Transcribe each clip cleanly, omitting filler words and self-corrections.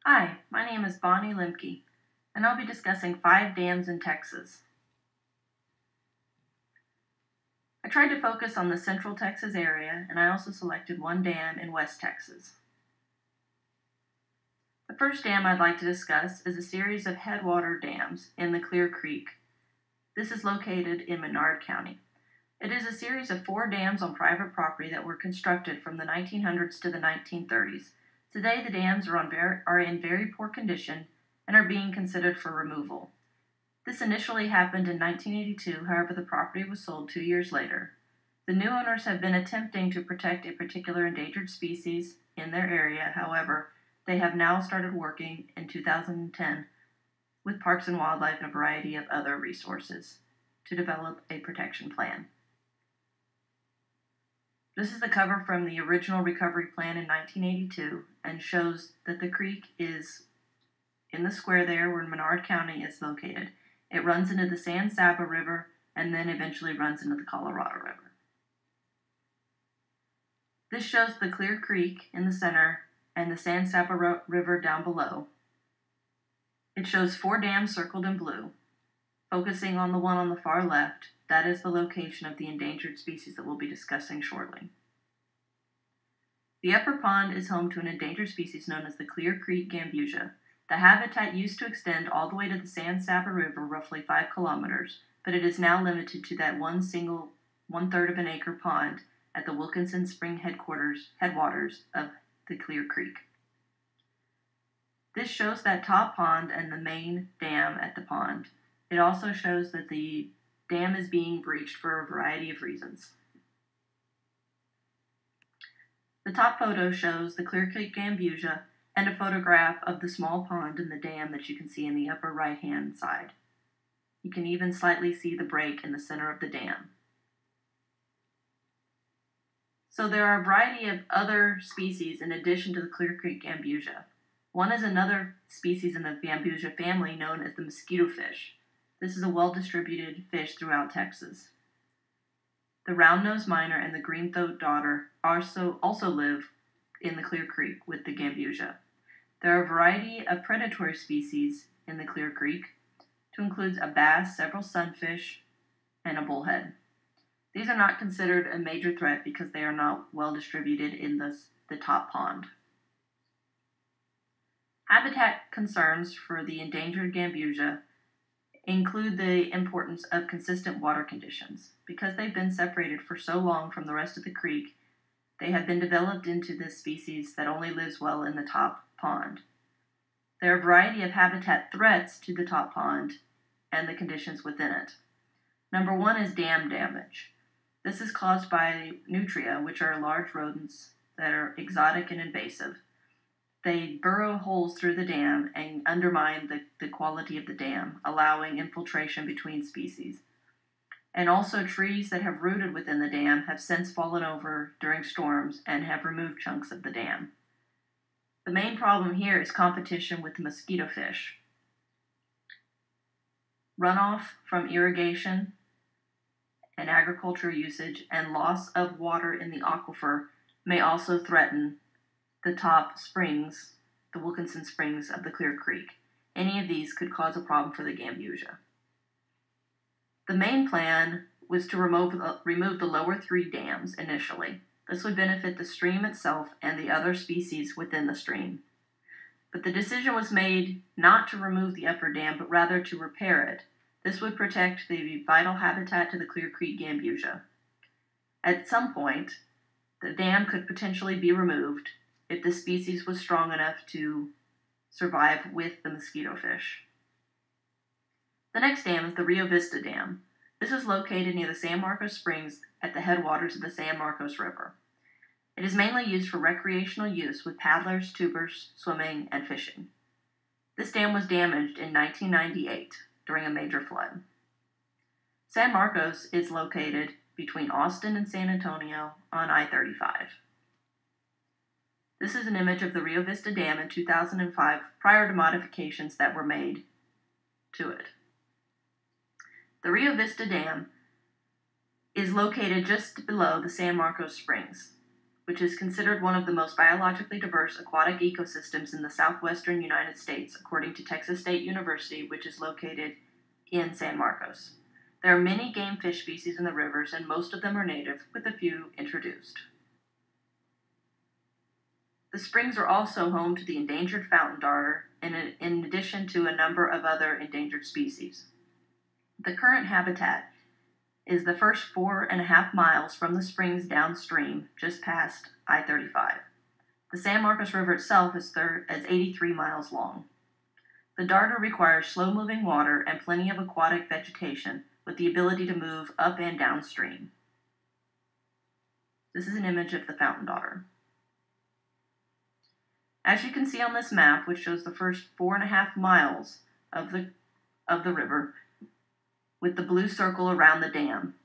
Hi, my name is Bonnie Limke, and I'll be discussing 5 dams in Texas. I tried to focus on the central Texas area, and I also selected one dam in West Texas. The first dam I'd like to discuss is a series of headwater dams in the Clear Creek. This is located in Menard County. It is a series of 4 dams on private property that were constructed from the 1900s to the 1930s. Today, the dams are in very poor condition and are being considered for removal. This initially happened in 1982, however, the property was sold 2 years later. The new owners have been attempting to protect a particular endangered species in their area, however, they have now started working in 2010 with Parks and Wildlife and a variety of other resources to develop a protection plan. This is the cover from the original recovery plan in 1982 and shows that the creek is in the square there where Menard County is located. It runs into the San Saba River and then eventually runs into the Colorado River. This shows the Clear Creek in the center and the San Saba River down below. It shows 4 dams circled in blue. Focusing on the one on the far left, that is the location of the endangered species that we'll be discussing shortly. The upper pond is home to an endangered species known as the Clear Creek gambusia. The habitat used to extend all the way to the San Saba River, roughly 5 kilometers, but it is now limited to that one-third of an acre pond at the Wilkinson Spring headwaters of the Clear Creek. This shows that top pond and the main dam at the pond. It also shows that the dam is being breached for a variety of reasons. The top photo shows the Clear Creek gambusia and a photograph of the small pond and the dam that you can see in the upper right-hand side. You can even slightly see the break in the center of the dam. So there are a variety of other species in addition to the Clear Creek gambusia. One is another species in the gambusia family known as the mosquito fish. This is a well-distributed fish throughout Texas. The round-nosed miner and the green-throat darter also live in the Clear Creek with the gambusia. There are a variety of predatory species in the Clear Creek, to include a bass, several sunfish, and a bullhead. These are not considered a major threat because they are not well distributed in the top pond. Habitat concerns for the endangered gambusia include the importance of consistent water conditions. Because they've been separated for so long from the rest of the creek, they have been developed into this species that only lives well in the top pond. There are a variety of habitat threats to the top pond and the conditions within it. Number 1 is dam damage. This is caused by nutria, which are large rodents that are exotic and invasive. They burrow holes through the dam and undermine the quality of the dam, allowing infiltration between species. And also trees that have rooted within the dam have since fallen over during storms and have removed chunks of the dam. The main problem here is competition with the mosquito fish. Runoff from irrigation and agriculture usage and loss of water in the aquifer may also threaten the top springs, the Wilkinson Springs of the Clear Creek. Any of these could cause a problem for the gambusia. The main plan was to remove the lower 3 dams initially. This would benefit the stream itself and the other species within the stream. But the decision was made not to remove the upper dam, but rather to repair it. This would protect the vital habitat to the Clear Creek gambusia. At some point, the dam could potentially be removed if the species was strong enough to survive with the mosquito fish. The next dam is the Rio Vista Dam. This is located near the San Marcos Springs at the headwaters of the San Marcos River. It is mainly used for recreational use with paddlers, tubers, swimming, and fishing. This dam was damaged in 1998 during a major flood. San Marcos is located between Austin and San Antonio on I-35. This is an image of the Rio Vista Dam in 2005 prior to modifications that were made to it. The Rio Vista Dam is located just below the San Marcos Springs, which is considered one of the most biologically diverse aquatic ecosystems in the southwestern United States, according to Texas State University, which is located in San Marcos. There are many game fish species in the rivers, and most of them are native, with a few introduced. The springs are also home to the endangered fountain darter, in addition to a number of other endangered species. The current habitat is the first 4.5 miles from the springs downstream, just past I-35. The San Marcos River itself is 83 miles long. The darter requires slow-moving water and plenty of aquatic vegetation, with the ability to move up and downstream. This is an image of the fountain darter. As you can see on this map, which shows the first 4.5 miles of the river, with the blue circle around the dam,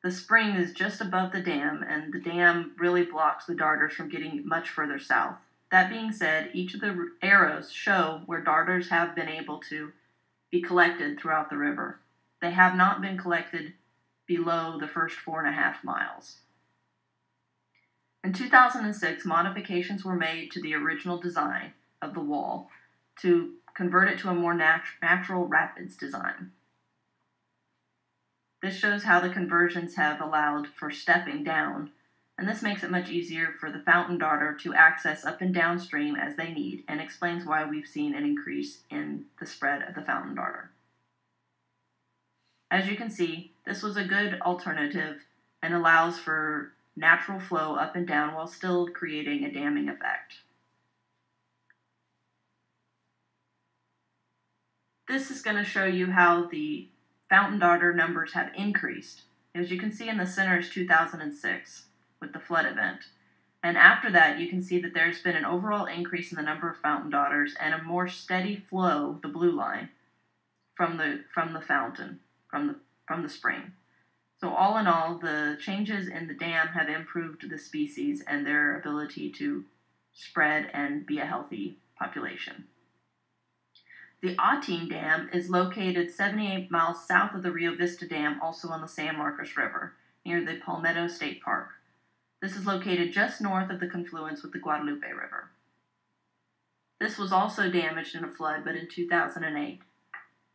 the spring is just above the dam, and the dam really blocks the darters from getting much further south. That being said, each of the arrows show where darters have been able to be collected throughout the river. They have not been collected below the first 4.5 miles. In 2006, modifications were made to the original design of the wall to convert it to a more natural rapids design. This shows how the conversions have allowed for stepping down, and this makes it much easier for the fountain darter to access up and downstream as they need, and explains why we've seen an increase in the spread of the fountain darter. As you can see, this was a good alternative and allows for natural flow up and down while still creating a damming effect. This is going to show you how the fountain darter numbers have increased. As you can see in the center is 2006 with the flood event. And after that, you can see that there's been an overall increase in the number of fountain darters and a more steady flow, the blue line, from the fountain, from the spring. So all in all, the changes in the dam have improved the species and their ability to spread and be a healthy population. The Atin Dam is located 78 miles south of the Rio Vista Dam, also on the San Marcos River, near the Palmetto State Park. This is located just north of the confluence with the Guadalupe River. This was also damaged in a flood, but in 2008.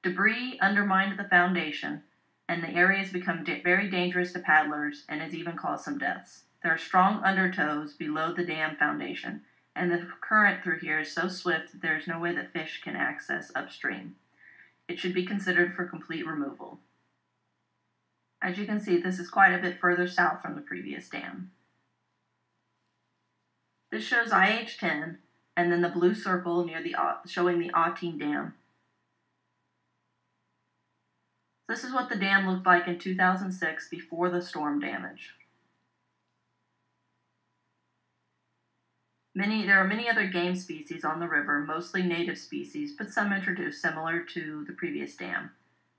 Debris undermined the foundation, and the area has become very dangerous to paddlers and has even caused some deaths. There are strong undertows below the dam foundation, and the current through here is so swift that there is no way that fish can access upstream. It should be considered for complete removal. As you can see, this is quite a bit further south from the previous dam. This shows IH-10, and then the blue circle near showing the Atin Dam. This is what the dam looked like in 2006 before the storm damage. There are many other game species on the river, mostly native species, but some introduced similar to the previous dam.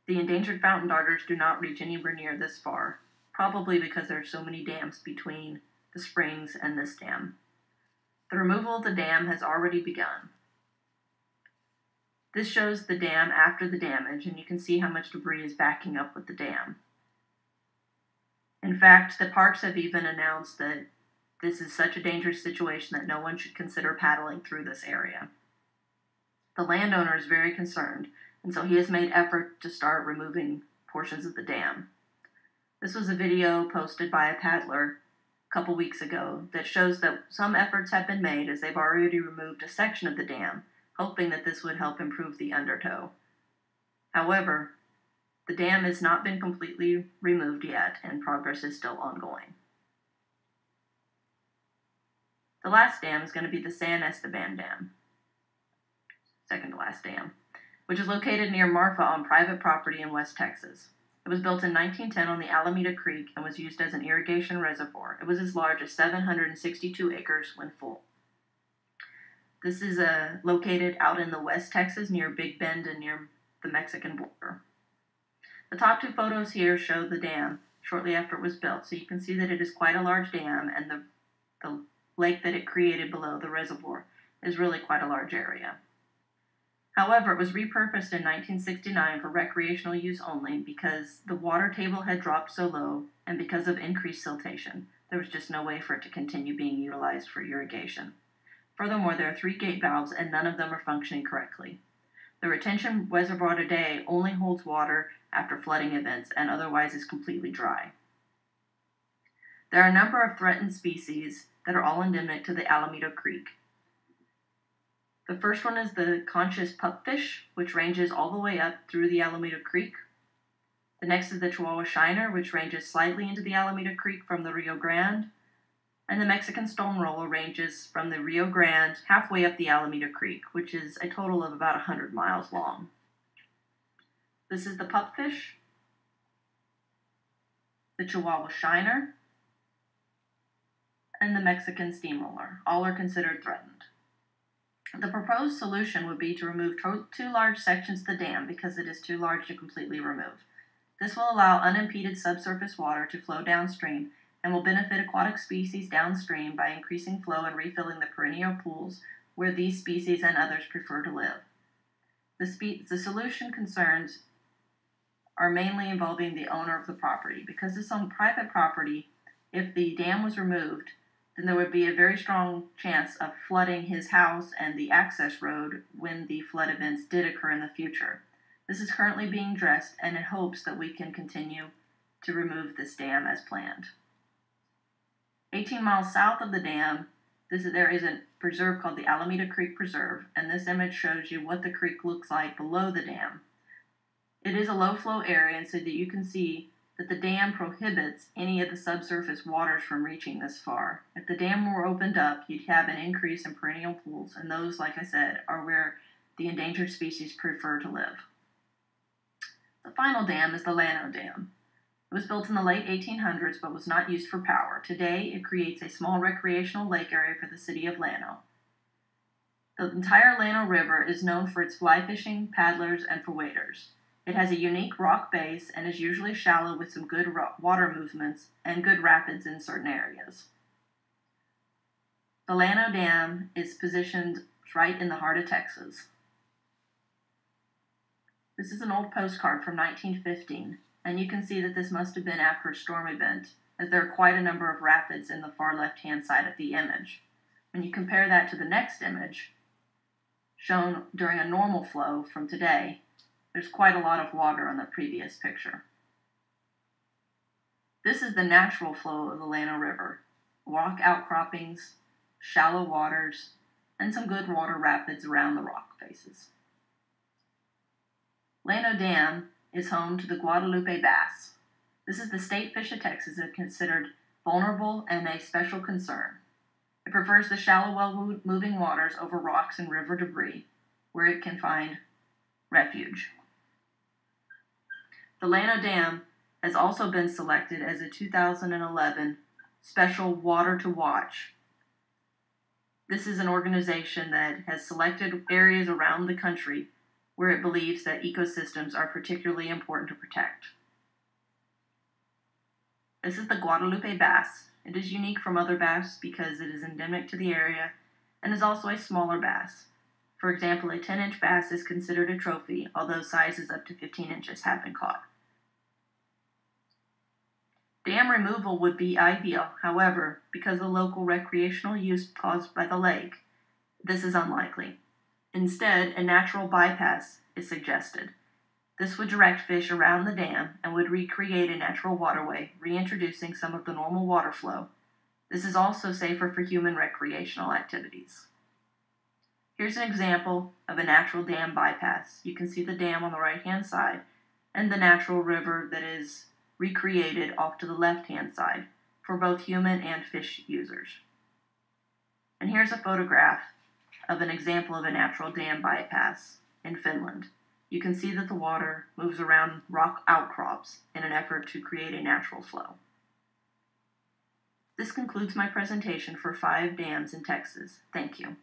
The endangered fountain darters do not reach anywhere near this far, probably because there are so many dams between the springs and this dam. The removal of the dam has already begun. This shows the dam after the damage, and you can see how much debris is backing up with the dam. In fact, the parks have even announced that this is such a dangerous situation that no one should consider paddling through this area. The landowner is very concerned, and so he has made effort to start removing portions of the dam. This was a video posted by a paddler a couple weeks ago that shows that some efforts have been made as they've already removed a section of the dam, hoping that this would help improve the undertow. However, the dam has not been completely removed yet, and progress is still ongoing. The last dam is going to be the San Esteban Dam, second to last dam, which is located near Marfa on private property in West Texas. It was built in 1910 on the Alameda Creek and was used as an irrigation reservoir. It was as large as 762 acres when full. This is located out in the West Texas near Big Bend and near the Mexican border. The top two photos here show the dam shortly after it was built, so you can see that it is quite a large dam, and the lake that it created below the reservoir is really quite a large area. However, it was repurposed in 1969 for recreational use only because the water table had dropped so low and because of increased siltation. There was just no way for it to continue being utilized for irrigation. Furthermore, there are 3 gate valves and none of them are functioning correctly. The retention reservoir today only holds water after flooding events and otherwise is completely dry. There are a number of threatened species that are all endemic to the Alameda Creek. The first one is the conscious pupfish, which ranges all the way up through the Alameda Creek. The next is the Chihuahua shiner, which ranges slightly into the Alameda Creek from the Rio Grande. And the Mexican stone roller ranges from the Rio Grande halfway up the Alameda Creek, which is a total of about 100 miles long. This is the pupfish, the Chihuahua shiner, and the Mexican steamroller. All are considered threatened. The proposed solution would be to remove 2 large sections of the dam because it is too large to completely remove. This will allow unimpeded subsurface water to flow downstream and will benefit aquatic species downstream by increasing flow and refilling the perennial pools where these species and others prefer to live. The solution concerns are mainly involving the owner of the property. Because it's on private property, if the dam was removed, then there would be a very strong chance of flooding his house and the access road when the flood events did occur in the future. This is currently being addressed and in hopes that we can continue to remove this dam as planned. 18 miles south of the dam, there is a preserve called the Alameda Creek Preserve, and this image shows you what the creek looks like below the dam. It is a low flow area, and so that you can see that the dam prohibits any of the subsurface waters from reaching this far. If the dam were opened up, you'd have an increase in perennial pools, and those, like I said, are where the endangered species prefer to live. The final dam is the Llano Dam. It was built in the late 1800s but was not used for power. Today, it creates a small recreational lake area for the city of Llano. The entire Llano River is known for its fly fishing, paddlers, and for waders. It has a unique rock base and is usually shallow with some good water movements and good rapids in certain areas. The Llano Dam is positioned right in the heart of Texas. This is an old postcard from 1915, and you can see that this must have been after a storm event, as there are quite a number of rapids in the far left-hand side of the image. When you compare that to the next image, shown during a normal flow from today, there's quite a lot of water on the previous picture. This is the natural flow of the Llano River. Rock outcroppings, shallow waters, and some good water rapids around the rock faces. Llano Dam is home to the Guadalupe bass. This is the state fish of Texas that is considered vulnerable and a special concern. It prefers the shallow, well-moving waters over rocks and river debris, where it can find refuge. The Llano Dam has also been selected as a 2011 Special Water to Watch. This is an organization that has selected areas around the country where it believes that ecosystems are particularly important to protect. This is the Guadalupe bass. It is unique from other bass because it is endemic to the area and is also a smaller bass. For example, a 10-inch bass is considered a trophy, although sizes up to 15 inches have been caught. Dam removal would be ideal, however, because of the local recreational use caused by the lake, this is unlikely. Instead, a natural bypass is suggested. This would direct fish around the dam and would recreate a natural waterway, reintroducing some of the normal water flow. This is also safer for human recreational activities. Here's an example of a natural dam bypass. You can see the dam on the right-hand side and the natural river that is recreated off to the left-hand side for both human and fish users. And here's a photograph of an example of a natural dam bypass in Finland. You can see that the water moves around rock outcrops in an effort to create a natural flow. This concludes my presentation for 5 dams in Texas. Thank you.